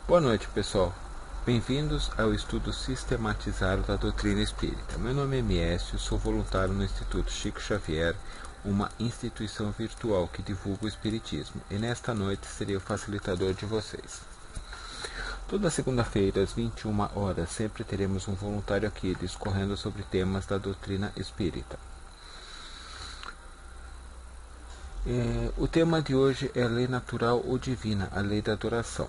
Boa noite, pessoal. Bem-vindos ao estudo sistematizado da doutrina espírita. Meu nome é Miécio, sou voluntário no Instituto Chico Xavier, uma instituição virtual que divulga o espiritismo, e nesta noite serei o facilitador de vocês. Toda segunda-feira, às 21 horas, sempre teremos um voluntário aqui discorrendo sobre temas da doutrina espírita. O tema de hoje é a lei natural ou divina, a lei da adoração.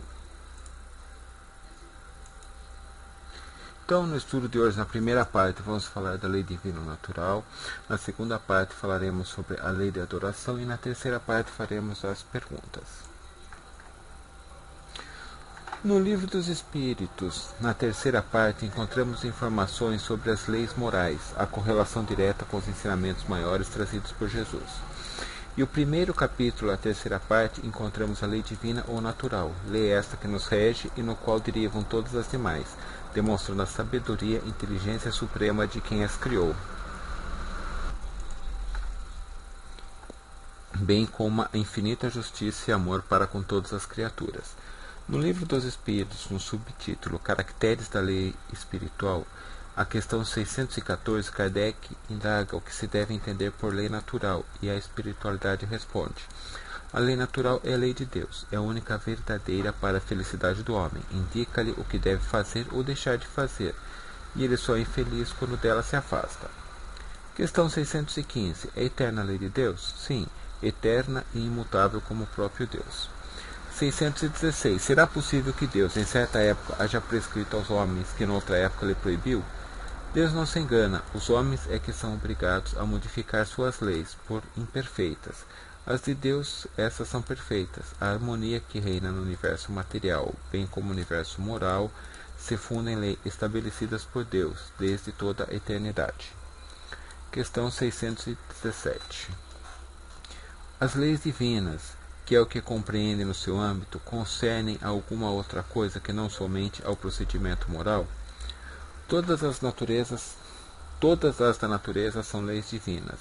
Então, no estudo de hoje, na primeira parte, vamos falar da lei divina natural. Na segunda parte, falaremos sobre a lei de adoração. E na terceira parte, faremos as perguntas. No Livro dos Espíritos, na terceira parte, encontramos informações sobre as leis morais, a correlação direta com os ensinamentos maiores trazidos por Jesus. E o primeiro capítulo, a terceira parte, encontramos a lei divina ou natural, lei esta que nos rege e no qual derivam todas as demais, demonstrando a sabedoria e inteligência suprema de quem as criou, bem como a infinita justiça e amor para com todas as criaturas. No Livro dos Espíritos, no subtítulo Caracteres da Lei Espiritual, a questão 614, Kardec indaga o que se deve entender por lei natural, e a espiritualidade responde: a lei natural é a lei de Deus, é a única verdadeira para a felicidade do homem, indica-lhe o que deve fazer ou deixar de fazer, e ele só é infeliz quando dela se afasta. Questão 615, é eterna a lei de Deus? Sim, eterna e imutável como o próprio Deus. 616, será possível que Deus, em certa época, haja prescrito aos homens que noutra época lhe proibiu? Deus não se engana, os homens é que são obrigados a modificar suas leis, por imperfeitas. As de Deus, essas são perfeitas. A harmonia que reina no universo material, bem como no universo moral, se funda em leis estabelecidas por Deus, desde toda a eternidade. Questão 617. As leis divinas, que é o que compreendem no seu âmbito, concernem a alguma outra coisa que não somente ao procedimento moral? Todas as da natureza são leis divinas,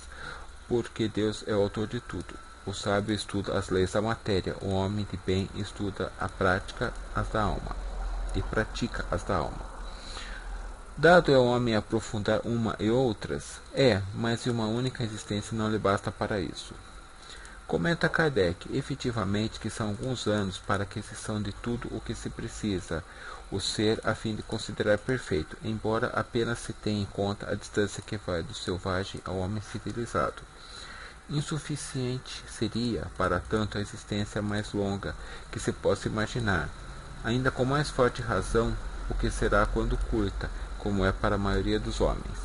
porque Deus é o autor de tudo. O sábio estuda as leis da matéria, o homem de bem estuda a prática as da alma, e pratica as da alma. Dado é ao homem aprofundar uma e outras? Mas uma única existência não lhe basta para isso. Comenta Kardec, efetivamente que são alguns anos para a aquisição de tudo o que se precisa, o ser a fim de considerar perfeito, embora apenas se tenha em conta a distância que vai do selvagem ao homem civilizado. Insuficiente seria, para tanto, a existência mais longa que se possa imaginar, ainda com mais forte razão o que será quando curta, como é para a maioria dos homens.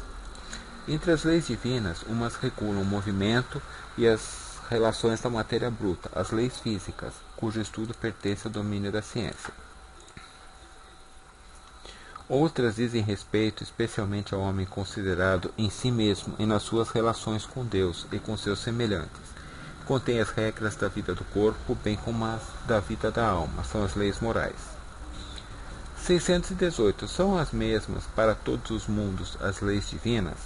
Entre as leis divinas, umas regulam o movimento e as relações da matéria bruta, as leis físicas, cujo estudo pertence ao domínio da ciência. Outras dizem respeito especialmente ao homem considerado em si mesmo e nas suas relações com Deus e com seus semelhantes. Contém as regras da vida do corpo, bem como as da vida da alma, são as leis morais. 618. São as mesmas para todos os mundos as leis divinas?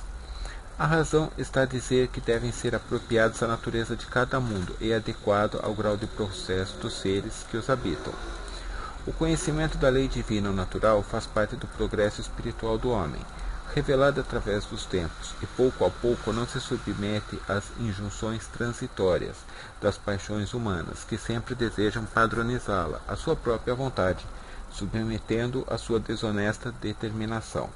A razão está a dizer que devem ser apropriadas à natureza de cada mundo e adequado ao grau de processo dos seres que os habitam. O conhecimento da lei divina ou natural faz parte do progresso espiritual do homem, revelado através dos tempos, e pouco a pouco não se submete às injunções transitórias das paixões humanas, que sempre desejam padronizá-la à sua própria vontade, submetendo a sua desonesta determinação.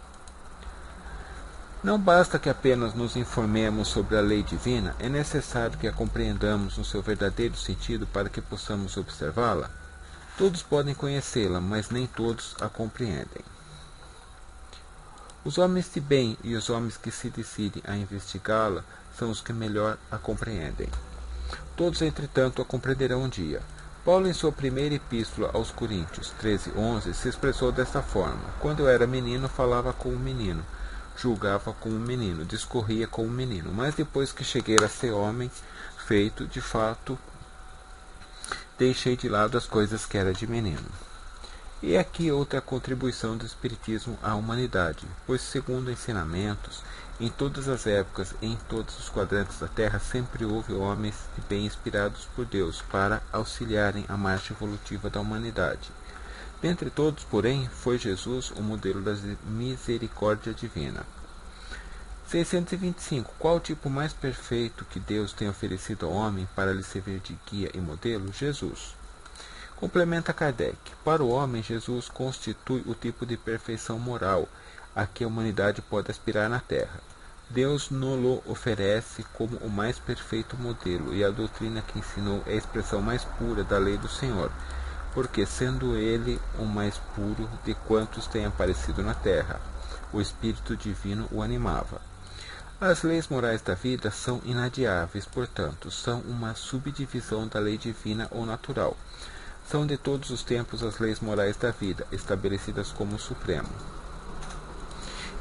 Não basta que apenas nos informemos sobre a lei divina, é necessário que a compreendamos no seu verdadeiro sentido para que possamos observá-la. Todos podem conhecê-la, mas nem todos a compreendem. Os homens de bem e os homens que se decidem a investigá-la são os que melhor a compreendem. Todos, entretanto, a compreenderão um dia. Paulo, em sua primeira epístola aos Coríntios, 13:11, se expressou desta forma: quando eu era menino, falava como menino, julgava como menino, discorria como menino, mas depois que cheguei a ser homem, feito, de fato, deixei de lado as coisas que era de menino. E aqui outra contribuição do Espiritismo à humanidade, pois, segundo ensinamentos, em todas as épocas e em todos os quadrantes da Terra sempre houve homens de bem inspirados por Deus para auxiliarem a marcha evolutiva da humanidade. Dentre todos, porém, foi Jesus o modelo da misericórdia divina. 625. Qual o tipo mais perfeito que Deus tem oferecido ao homem para lhe servir de guia e modelo? Jesus. Complementa Kardec. Para o homem, Jesus constitui o tipo de perfeição moral a que a humanidade pode aspirar na Terra. Deus nos oferece como o mais perfeito modelo, e a doutrina que ensinou é a expressão mais pura da lei do Senhor, porque, sendo ele o mais puro de quantos têm aparecido na Terra, o Espírito Divino o animava. As leis morais da vida são inadiáveis, portanto, são uma subdivisão da lei divina ou natural. São de todos os tempos as leis morais da vida, estabelecidas como supremo.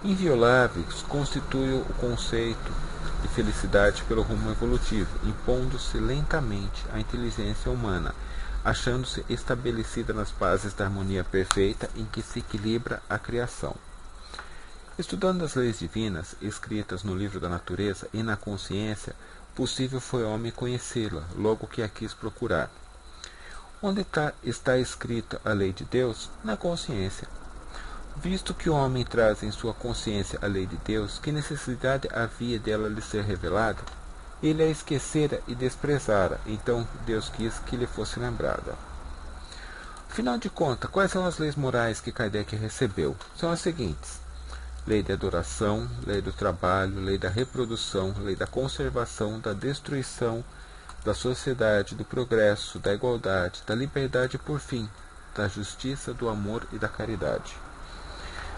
Invioláveis constituem o conceito de felicidade pelo rumo evolutivo, impondo-se lentamente à inteligência humana, achando-se estabelecida nas bases da harmonia perfeita em que se equilibra a criação. Estudando as leis divinas, escritas no livro da natureza e na consciência, possível foi ao homem conhecê-la, logo que a quis procurar. Onde está escrita a lei de Deus? Na consciência. Visto que o homem traz em sua consciência a lei de Deus, que necessidade havia dela lhe ser revelada? Ele a esquecera e desprezara, então Deus quis que lhe fosse lembrada. Afinal de contas, quais são as leis morais que Kardec recebeu? São as seguintes: lei da adoração, lei do trabalho, lei da reprodução, lei da conservação, da destruição, da sociedade, do progresso, da igualdade, da liberdade e, por fim, da justiça, do amor e da caridade.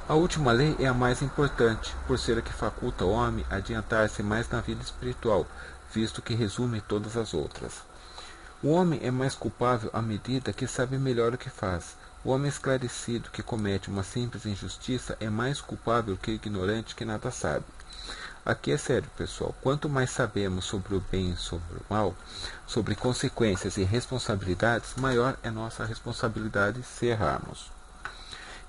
A última lei é a mais importante, por ser a que faculta ao homem adiantar-se mais na vida espiritual, visto que resume todas as outras. O homem é mais culpável à medida que sabe melhor o que faz. O homem esclarecido que comete uma simples injustiça é mais culpável que o ignorante que nada sabe. Aqui é sério, pessoal. Quanto mais sabemos sobre o bem e sobre o mal, sobre consequências e responsabilidades, maior é nossa responsabilidade se errarmos.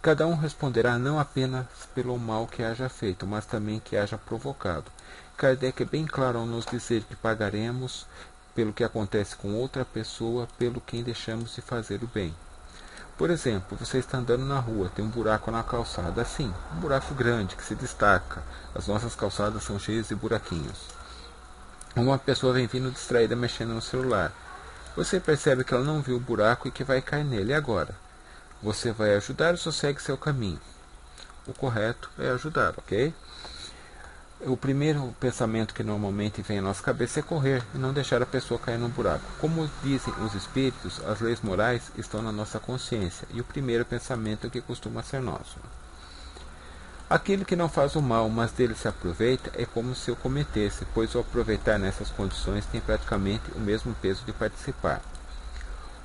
Cada um responderá não apenas pelo mal que haja feito, mas também que haja provocado. Kardec é bem claro ao nos dizer que pagaremos pelo que acontece com outra pessoa, pelo que deixamos de fazer o bem. Por exemplo, você está andando na rua, tem um buraco na calçada, assim, um buraco grande que se destaca. As nossas calçadas são cheias de buraquinhos. Uma pessoa vem vindo distraída mexendo no celular. Você percebe que ela não viu o buraco e que vai cair nele. E agora? Você vai ajudar ou só segue seu caminho? O correto é ajudar, ok? O primeiro pensamento que normalmente vem à nossa cabeça é correr e não deixar a pessoa cair no buraco. Como dizem os espíritos, as leis morais estão na nossa consciência e o primeiro pensamento é o que costuma ser nosso. Aquele que não faz o mal, mas dele se aproveita, é como se o cometesse, pois o aproveitar nessas condições tem praticamente o mesmo peso de participar.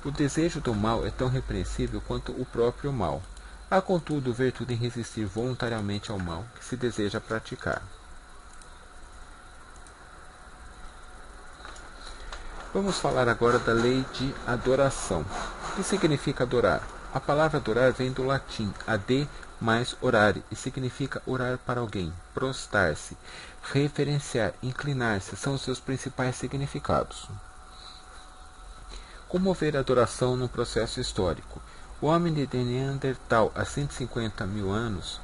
O desejo do mal é tão repreensível quanto o próprio mal. Há, contudo, virtude em resistir voluntariamente ao mal que se deseja praticar. Vamos falar agora da lei de adoração. O que significa adorar? A palavra adorar vem do latim ad mais orare e significa orar para alguém, prostrar-se, reverenciar, inclinar-se, são os seus principais significados. Como ver a adoração no processo histórico? O homem de Neandertal, há 150 mil anos,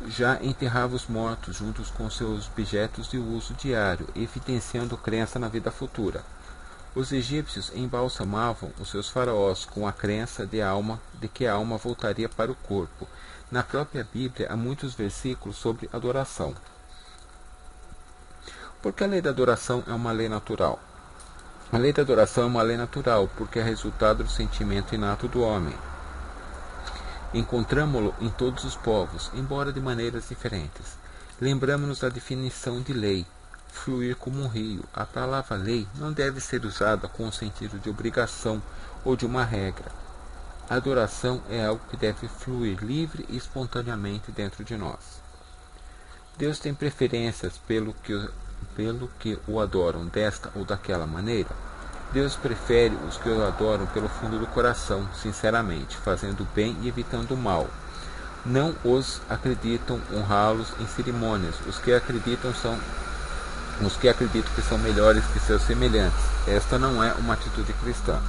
já enterrava os mortos juntos com seus objetos de uso diário, evidenciando crença na vida futura. Os egípcios embalsamavam os seus faraós com a crença de que a alma voltaria para o corpo. Na própria Bíblia há muitos versículos sobre adoração. Porque a lei da adoração é uma lei natural? A lei da adoração é uma lei natural, porque é resultado do sentimento inato do homem. Encontramo-lo em todos os povos, embora de maneiras diferentes. Lembramos-nos da definição de lei. Fluir como um rio. A palavra lei não deve ser usada com o sentido de obrigação ou de uma regra. A adoração é algo que deve fluir livre e espontaneamente dentro de nós. Deus tem preferências pelo que o adoram desta ou daquela maneira? Deus prefere os que o adoram pelo fundo do coração, sinceramente, fazendo o bem e evitando o mal. Não os acreditam honrá-los em cerimônias. Os que acreditam que são melhores que seus semelhantes. Esta não é uma atitude cristã.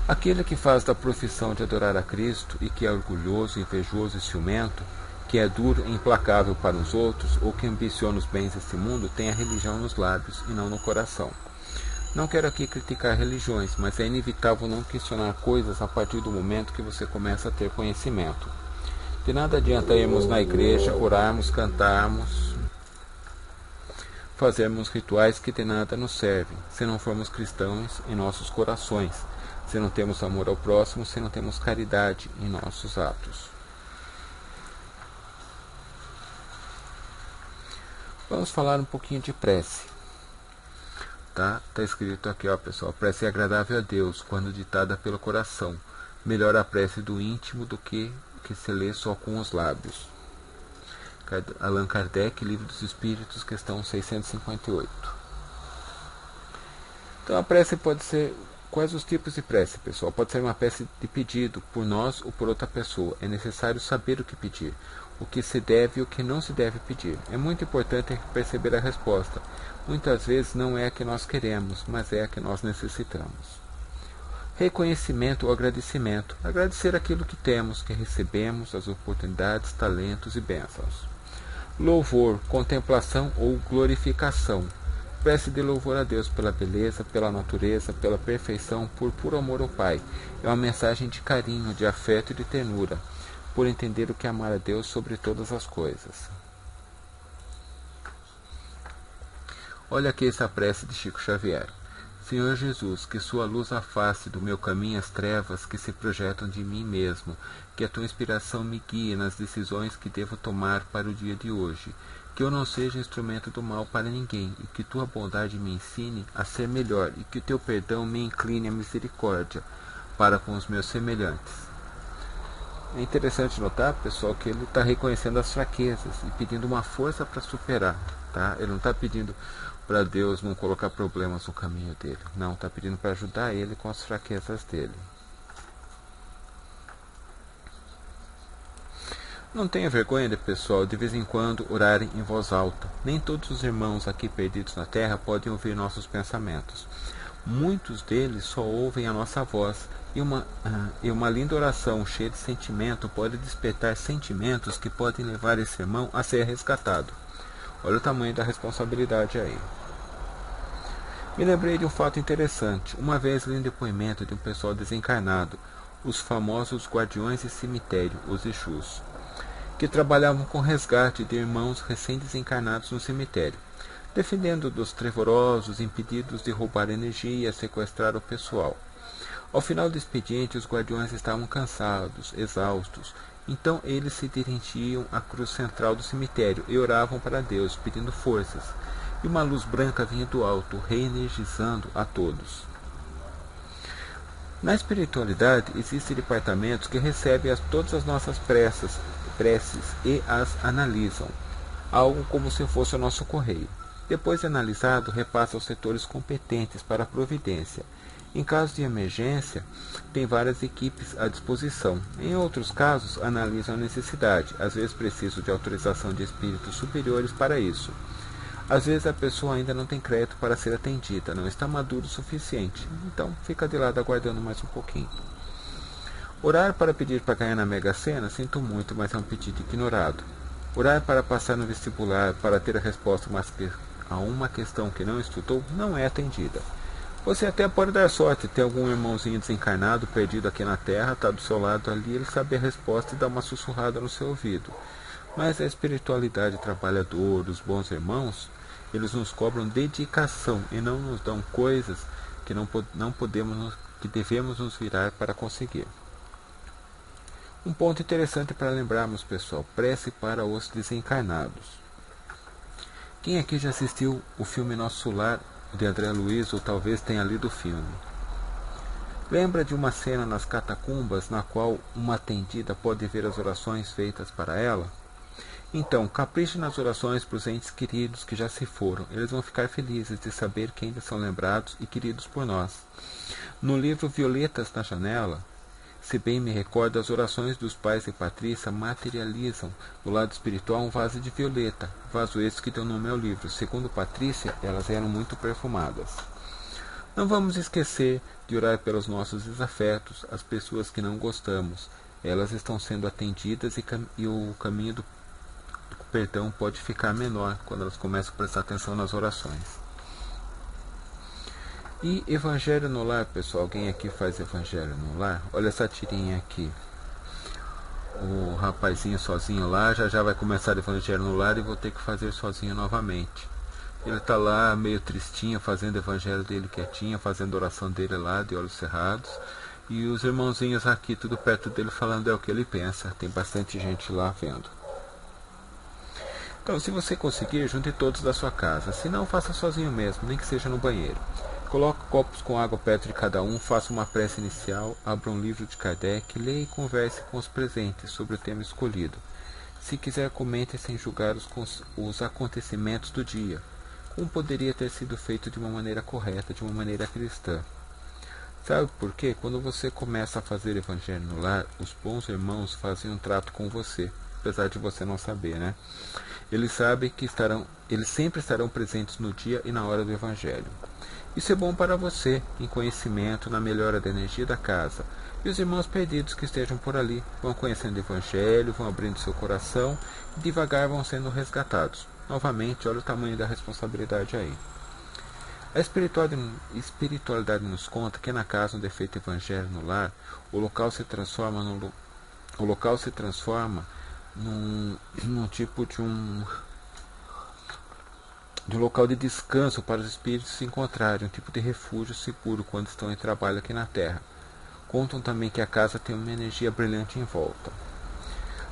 Aquele que faz da profissão de adorar a Cristo e que é orgulhoso, invejoso e ciumento, que é duro e implacável para os outros, ou que ambiciona os bens deste mundo, tem a religião nos lábios e não no coração. Não quero aqui criticar religiões, mas é inevitável não questionar coisas a partir do momento que você começa a ter conhecimento. De nada adianta irmos na igreja, orarmos, cantarmos, fazermos rituais que de nada nos servem, se não formos cristãos em nossos corações, se não temos amor ao próximo, se não temos caridade em nossos atos. Vamos falar um pouquinho de prece. Tá escrito aqui, ó, pessoal. Prece é agradável a Deus quando ditada pelo coração. Melhor a prece do íntimo do que se lê só com os lábios. Allan Kardec, Livro dos Espíritos, questão 658. Então a prece pode ser... Quais os tipos de prece, pessoal? Pode ser uma prece de pedido por nós ou por outra pessoa. É necessário saber o que pedir, o que se deve e o que não se deve pedir. É muito importante perceber a resposta. Muitas vezes não é a que nós queremos, mas é a que nós necessitamos. Reconhecimento ou agradecimento. Agradecer aquilo que temos, que recebemos, as oportunidades, talentos e bênçãos. Louvor, contemplação ou glorificação. Prece de louvor a Deus pela beleza, pela natureza, pela perfeição, por puro amor ao Pai. É uma mensagem de carinho, de afeto e de ternura, por entender o que é amar a Deus sobre todas as coisas. Olha aqui essa prece de Chico Xavier. Senhor Jesus, que sua luz afaste do meu caminho as trevas que se projetam de mim mesmo, que a tua inspiração me guie nas decisões que devo tomar para o dia de hoje, que eu não seja instrumento do mal para ninguém, e que tua bondade me ensine a ser melhor, e que o teu perdão me incline à misericórdia para com os meus semelhantes. É interessante notar, pessoal, que ele está reconhecendo as fraquezas e pedindo uma força para superar. Tá? Ele não está pedindo para Deus não colocar problemas no caminho dele. Não, está pedindo para ajudar ele com as fraquezas dele. Não tenha vergonha, pessoal, de vez em quando orarem em voz alta. Nem todos os irmãos aqui perdidos na terra podem ouvir nossos pensamentos. Muitos deles só ouvem a nossa voz, e uma linda oração cheia de sentimento pode despertar sentimentos que podem levar esse irmão a ser resgatado. Olha o tamanho da responsabilidade aí. Me lembrei de um fato interessante. Uma vez li um depoimento de um pessoal desencarnado, os famosos guardiões de cemitério, os Exus, que trabalhavam com resgate de irmãos recém-desencarnados no cemitério, defendendo dos trevorosos impedidos de roubar energia e sequestrar o pessoal. Ao final do expediente, os guardiões estavam cansados, exaustos. Então eles se dirigiam à cruz central do cemitério e oravam para Deus, pedindo forças. E uma luz branca vinha do alto, reenergizando a todos. Na espiritualidade, existem departamentos que recebem todas as nossas preces e as analisam, algo como se fosse o nosso correio. Depois de analisado, repassa aos setores competentes para a providência. Em caso de emergência, tem várias equipes à disposição. Em outros casos, analisam a necessidade. Às vezes precisam de autorização de espíritos superiores para isso. Às vezes a pessoa ainda não tem crédito para ser atendida, não está maduro o suficiente. Então, fica de lado aguardando mais um pouquinho. Orar para pedir para ganhar na Mega Sena, sinto muito, mas é um pedido ignorado. Orar para passar no vestibular, para ter a resposta a uma questão que não estudou, não é atendida. Você até pode dar sorte, ter algum irmãozinho desencarnado, perdido aqui na Terra, está do seu lado ali, ele sabe a resposta e dá uma sussurrada no seu ouvido. Mas a espiritualidade trabalhadora, os bons irmãos, eles nos cobram dedicação e não nos dão coisas que que devemos nos virar para conseguir. Um ponto interessante para lembrarmos, pessoal, prece para os desencarnados. Quem aqui já assistiu o filme Nosso Lar, de André Luiz, ou talvez tenha lido o filme? Lembra de uma cena nas catacumbas na qual uma atendida pode ver as orações feitas para ela? Então, capriche nas orações para os entes queridos que já se foram. Eles vão ficar felizes de saber que ainda são lembrados e queridos por nós. No livro Violetas na Janela, se bem me recordo, as orações dos pais de Patrícia materializam no lado espiritual um vaso de violeta, vaso esse que deu nome ao livro. Segundo Patrícia, elas eram muito perfumadas. Não vamos esquecer de orar pelos nossos desafetos, as pessoas que não gostamos. Elas estão sendo atendidas e o caminho do perdão pode ficar menor quando elas começam a prestar atenção nas orações. E Evangelho no Lar, pessoal. Alguém aqui faz Evangelho no Lar? Olha essa tirinha aqui. O rapazinho sozinho lá, já vai começar o Evangelho no Lar e vou ter que fazer sozinho novamente. Ele tá lá meio tristinho, fazendo o Evangelho dele quietinho, fazendo a oração dele lá, de olhos cerrados. E os irmãozinhos aqui, tudo perto dele, falando o que ele pensa. Tem bastante gente lá vendo. Então, se você conseguir, junte todos da sua casa. Se não, faça sozinho mesmo, nem que seja no banheiro. Coloque copos com água perto de cada um, faça uma prece inicial, abra um livro de Kardec, leia e converse com os presentes sobre o tema escolhido. Se quiser, comente sem julgar os acontecimentos do dia, como poderia ter sido feito de uma maneira correta, de uma maneira cristã. Sabe por quê? Quando você começa a fazer Evangelho no Lar, os bons irmãos fazem um trato com você, apesar de você não saber, né? Eles sabem que eles sempre estarão presentes no dia e na hora do Evangelho. Isso é bom para você, em conhecimento, na melhora da energia da casa. E os irmãos perdidos que estejam por ali vão conhecendo o Evangelho, vão abrindo seu coração e devagar vão sendo resgatados. Novamente, olha o tamanho da responsabilidade aí. A espiritualidade nos conta que na casa onde é feito Evangelho no Lar, o local se transforma num tipo de um local de descanso para os espíritos se encontrarem, um tipo de refúgio seguro quando estão em trabalho aqui na Terra. Contam também que a casa tem uma energia brilhante em volta.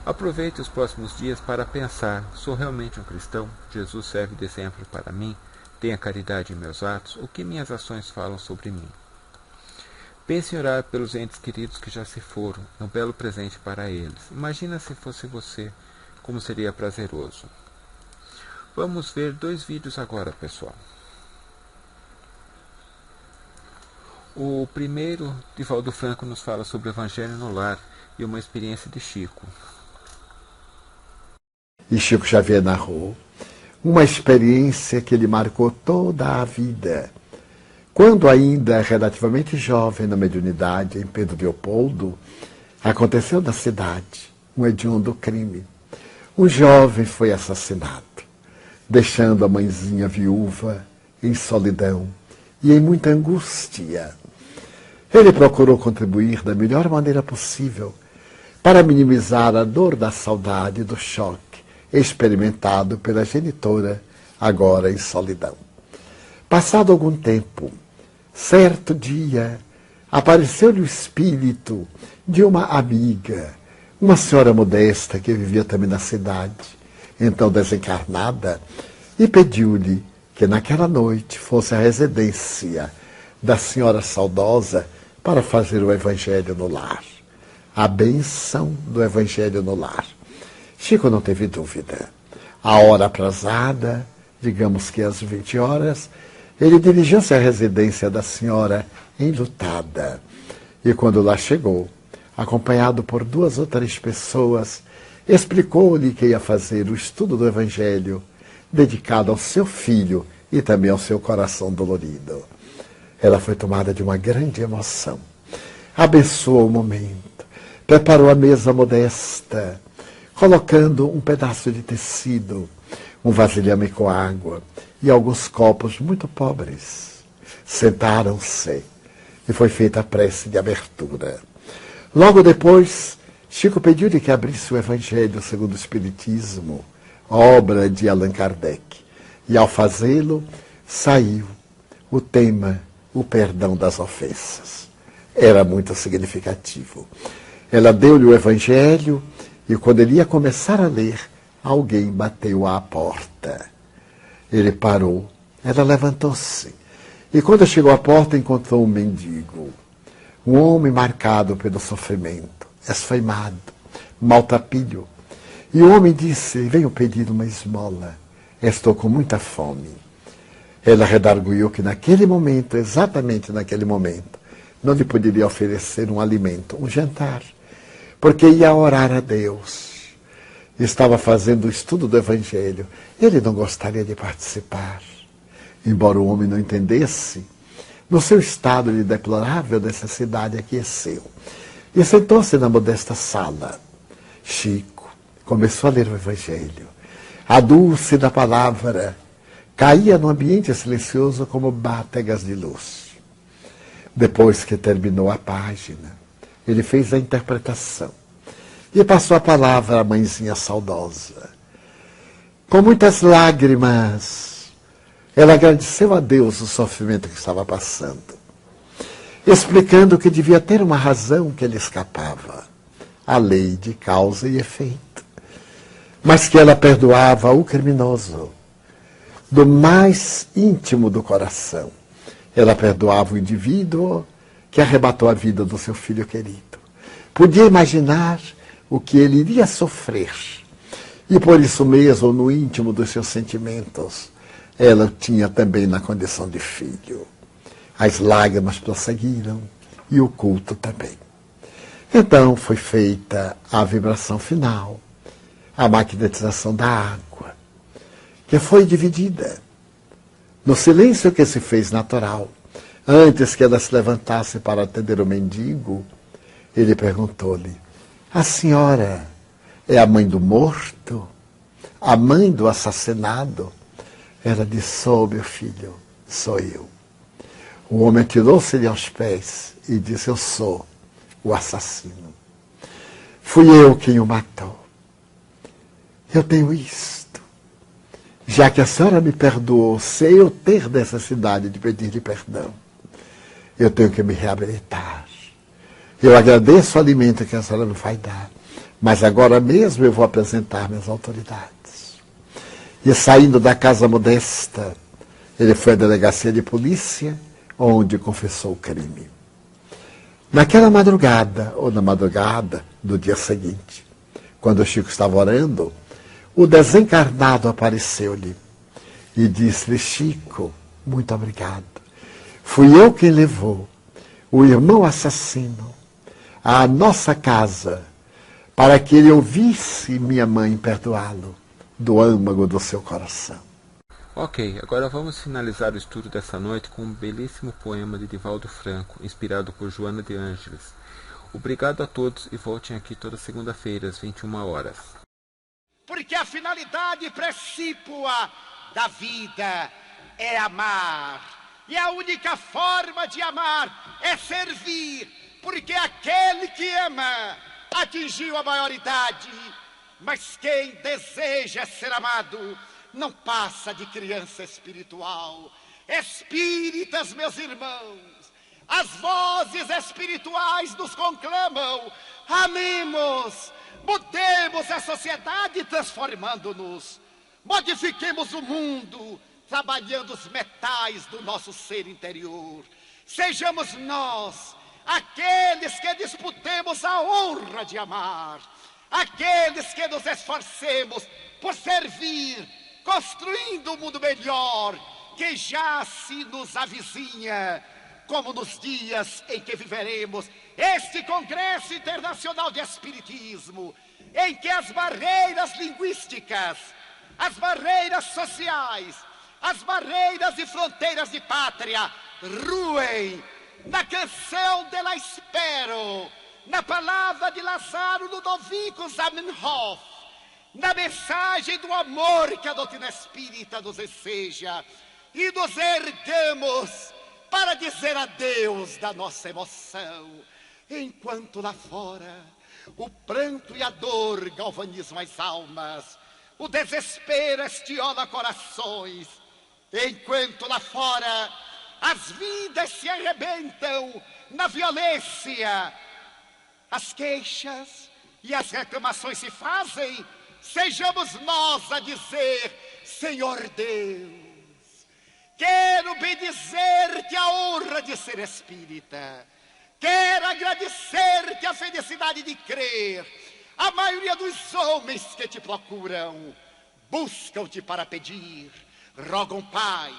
Aproveite os próximos dias para pensar: sou realmente um cristão? Jesus serve de exemplo para mim? Tenho caridade em meus atos? O que minhas ações falam sobre mim? Pense em orar pelos entes queridos que já se foram, um belo presente para eles. Imagina se fosse você, como seria prazeroso. Vamos ver 2 vídeos agora, pessoal. O primeiro, Divaldo Franco nos fala sobre o Evangelho no Lar e uma experiência de Chico. E Chico Xavier narrou uma experiência que lhe marcou toda a vida. Quando ainda relativamente jovem na mediunidade, em Pedro Leopoldo, aconteceu na cidade um hediondo crime. Um jovem foi assassinado, deixando a mãezinha viúva em solidão e em muita angústia. Ele procurou contribuir da melhor maneira possível para minimizar a dor da saudade e do choque experimentado pela genitora, agora em solidão. Passado algum tempo, certo dia, apareceu-lhe o espírito de uma amiga, uma senhora modesta que vivia também na cidade, então desencarnada, e pediu-lhe que naquela noite fosse a residência da senhora saudosa para fazer o Evangelho no Lar. A bênção do Evangelho no Lar. Chico não teve dúvida. A hora aprazada, digamos que às 20 horas, ele dirigiu-se à residência da senhora enlutada. E quando lá chegou, acompanhado por 2 ou 3 pessoas, explicou-lhe que ia fazer o estudo do Evangelho, dedicado ao seu filho e também ao seu coração dolorido. Ela foi tomada de uma grande emoção. Abençoou o momento, preparou a mesa modesta, colocando um pedaço de tecido, um vasilhame com água e alguns copos muito pobres. Sentaram-se e foi feita a prece de abertura. Logo depois, Chico pediu-lhe que abrisse o Evangelho segundo o Espiritismo, obra de Allan Kardec. E ao fazê-lo, saiu o tema, o perdão das ofensas. Era muito significativo. Ela deu-lhe o Evangelho e quando ele ia começar a ler, alguém bateu à porta. Ele parou, ela levantou-se. E quando chegou à porta, encontrou um mendigo. Um homem marcado pelo sofrimento, esfaimado, maltrapilho. E o homem disse: venho pedir uma esmola, estou com muita fome. Ela redarguiu que naquele momento, exatamente naquele momento, não lhe poderia oferecer um alimento, um jantar, porque ia orar a Deus. Estava fazendo o estudo do Evangelho. Ele não gostaria de participar. Embora o homem não entendesse, no seu estado de deplorável necessidade, aqueceu e sentou-se na modesta sala. Chico começou a ler o Evangelho. A dulce da palavra caía no ambiente silencioso como bátegas de luz. Depois que terminou a página, ele fez a interpretação e passou a palavra à mãezinha saudosa. Com muitas lágrimas, ela agradeceu a Deus o sofrimento que estava passando, explicando que devia ter uma razão que lhe escapava, a lei de causa e efeito, mas que ela perdoava o criminoso do mais íntimo do coração. Ela perdoava o indivíduo que arrebatou a vida do seu filho querido. Podia imaginar o que ele iria sofrer. E por isso mesmo, no íntimo dos seus sentimentos, ela o tinha também na condição de filho. As lágrimas prosseguiram e o culto também. Então foi feita a vibração final, a magnetização da água, que foi dividida. No silêncio que se fez natural, antes que ela se levantasse para atender o mendigo, ele perguntou-lhe: a senhora é a mãe do morto? A mãe do assassinado? Ela disse: oh, meu filho, sou eu. O homem tirou-se-lhe aos pés e disse: eu sou o assassino. Fui eu quem o matou. Eu tenho isto. Já que a senhora me perdoou, sem eu ter necessidade de pedir-lhe perdão, eu tenho que me reabilitar. Eu agradeço o alimento que a senhora me vai dar, mas agora mesmo eu vou apresentar minhas autoridades. E saindo da casa modesta, ele foi à delegacia de polícia, onde confessou o crime. Naquela madrugada, ou na madrugada do dia seguinte, quando o Chico estava orando, o desencarnado apareceu-lhe e disse-lhe: Chico, muito obrigado. Fui eu quem levou o irmão assassino à nossa casa para que ele ouvisse minha mãe perdoá-lo do âmago do seu coração. Ok, agora vamos finalizar o estudo dessa noite com um belíssimo poema de Divaldo Franco, inspirado por Joana de Ângeles. Obrigado a todos e voltem aqui toda segunda-feira às 21 horas. Porque a finalidade precípua da vida é amar. E a única forma de amar é servir. Porque aquele que ama atingiu a maioridade. Mas quem deseja ser amado não passa de criança espiritual. Espíritas, meus irmãos, as vozes espirituais nos conclamam: amemos, mudemos a sociedade transformando-nos, modifiquemos o mundo, trabalhando os metais do nosso ser interior. Sejamos nós aqueles que disputemos a honra de amar, aqueles que nos esforcemos por servir, construindo um mundo melhor que já se nos avizinha, como nos dias em que viveremos este Congresso Internacional de Espiritismo, em que as barreiras linguísticas, as barreiras sociais, as barreiras e fronteiras de pátria ruem na canção de La Espero, na palavra de Lázaro Ludovico Zamenhof, na mensagem do amor que a doutrina espírita nos enseja, e nos ergamos para dizer adeus da nossa emoção, enquanto lá fora o pranto e a dor galvanizam as almas, o desespero estiola corações, enquanto lá fora as vidas se arrebentam na violência, as queixas e as reclamações se fazem. Sejamos nós a dizer: Senhor Deus, quero bendizer-te a honra de ser espírita, quero agradecer-te a felicidade de crer. A maioria dos homens que te procuram buscam-te para pedir, rogam paz,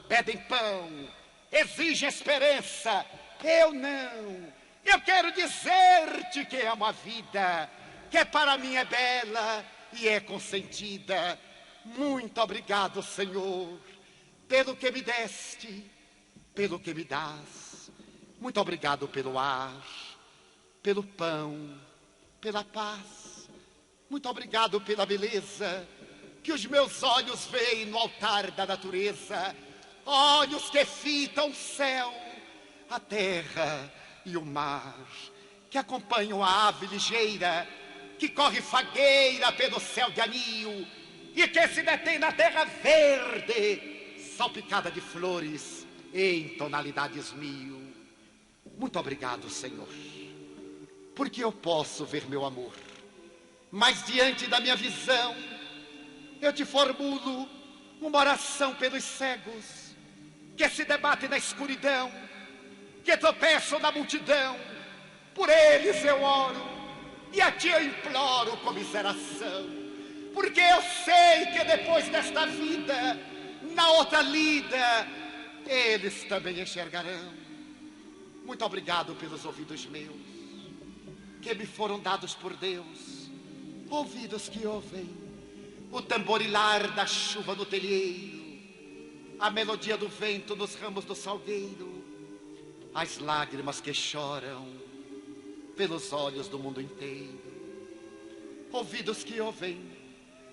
pedem pão, exigem esperança. Eu não. Eu quero dizer-te que amo a vida, que para mim é bela e é consentida. Muito obrigado, Senhor, pelo que me deste, pelo que me dás. Muito obrigado pelo ar, pelo pão, pela paz. Muito obrigado pela beleza que os meus olhos veem no altar da natureza. Olhos que fitam o céu, a terra e o mar, que acompanham a ave ligeira, que corre fagueira pelo céu de anil e que se detém na terra verde, salpicada de flores em tonalidades mil. Muito obrigado, Senhor, porque eu posso ver meu amor, mas diante da minha visão eu te formulo uma oração pelos cegos que se debatem na escuridão, que tropeçam na multidão. Por eles eu oro e a ti eu imploro comiseração, porque eu sei que depois desta vida, na outra lida, eles também enxergarão. Muito obrigado pelos ouvidos meus, que me foram dados por Deus, ouvidos que ouvem o tamborilar da chuva no telheiro, a melodia do vento nos ramos do salgueiro, as lágrimas que choram pelos olhos do mundo inteiro. Ouvidos que ouvem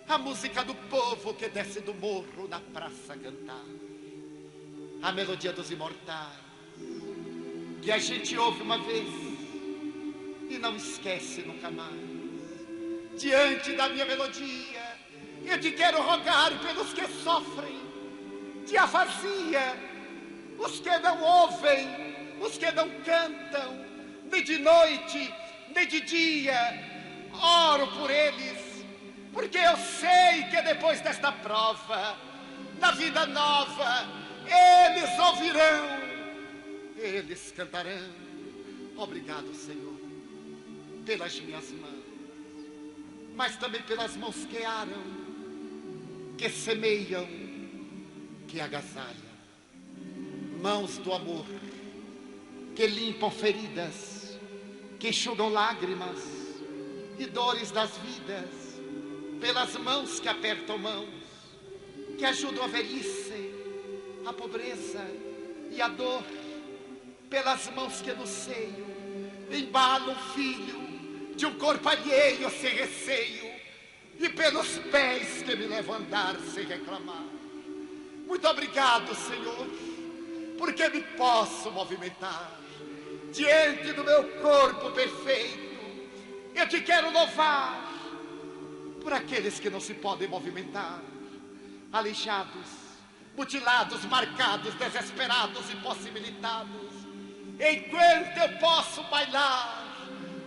a música do povo que desce do morro na praça a cantar, a melodia dos imortais que a gente ouve uma vez e não esquece nunca mais. Diante da minha melodia eu te quero rogar pelos que sofrem de afasia, os que não ouvem, os que não cantam, nem de noite, nem de dia. Oro por eles, porque eu sei que depois desta prova, na vida nova, eles ouvirão, eles cantarão. Obrigado, Senhor, pelas minhas mãos, mas também pelas mãos que aram, que semeiam, que agasalham. Mãos do amor, que limpam feridas, que enxugam lágrimas e dores das vidas. Pelas mãos que apertam mãos, que ajudam a velhice, a pobreza e a dor. Pelas mãos que no seio embalam o filho de um corpo alheio sem receio, e pelos pés que me levam a andar sem reclamar. Muito obrigado, Senhor, porque me posso movimentar diante do meu corpo perfeito. Eu te quero louvar por aqueles que não se podem movimentar, aleijados, mutilados, marcados, desesperados, impossibilitados. Enquanto eu posso bailar,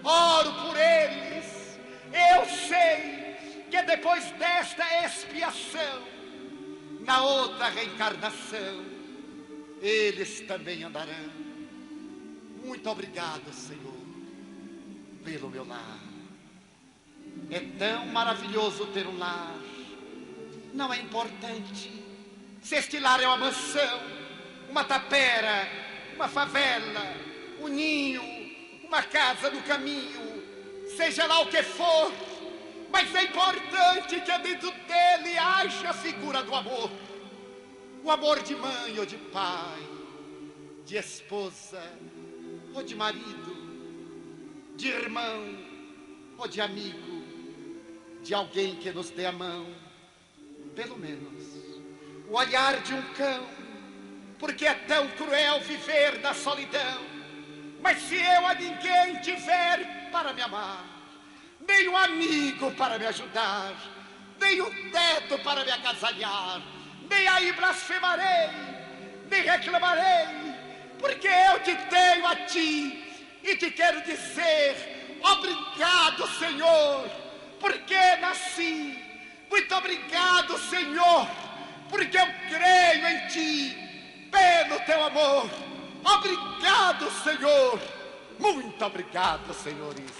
oro por eles. Eu sei que depois desta expiação, na outra reencarnação, eles também andarão. Muito obrigado, Senhor, pelo meu lar. É tão maravilhoso ter um lar. Não é importante se este lar é uma mansão, uma tapera, uma favela, um ninho, uma casa no caminho, seja lá o que for, mas é importante que dentro dele haja a figura do amor. O amor de mãe ou de pai, de esposa ou de marido, de irmão ou de amigo, de alguém que nos dê a mão, pelo menos o olhar de um cão, porque é tão cruel viver na solidão. Mas se eu a ninguém tiver para me amar, nem um amigo para me ajudar, nem um teto para me agasalhar, nem aí blasfemarei, nem reclamarei, porque eu te tenho a ti e te quero dizer obrigado, Senhor, porque nasci. Muito obrigado, Senhor, porque eu creio em ti, pelo teu amor. Obrigado, Senhor. Muito obrigado, senhores.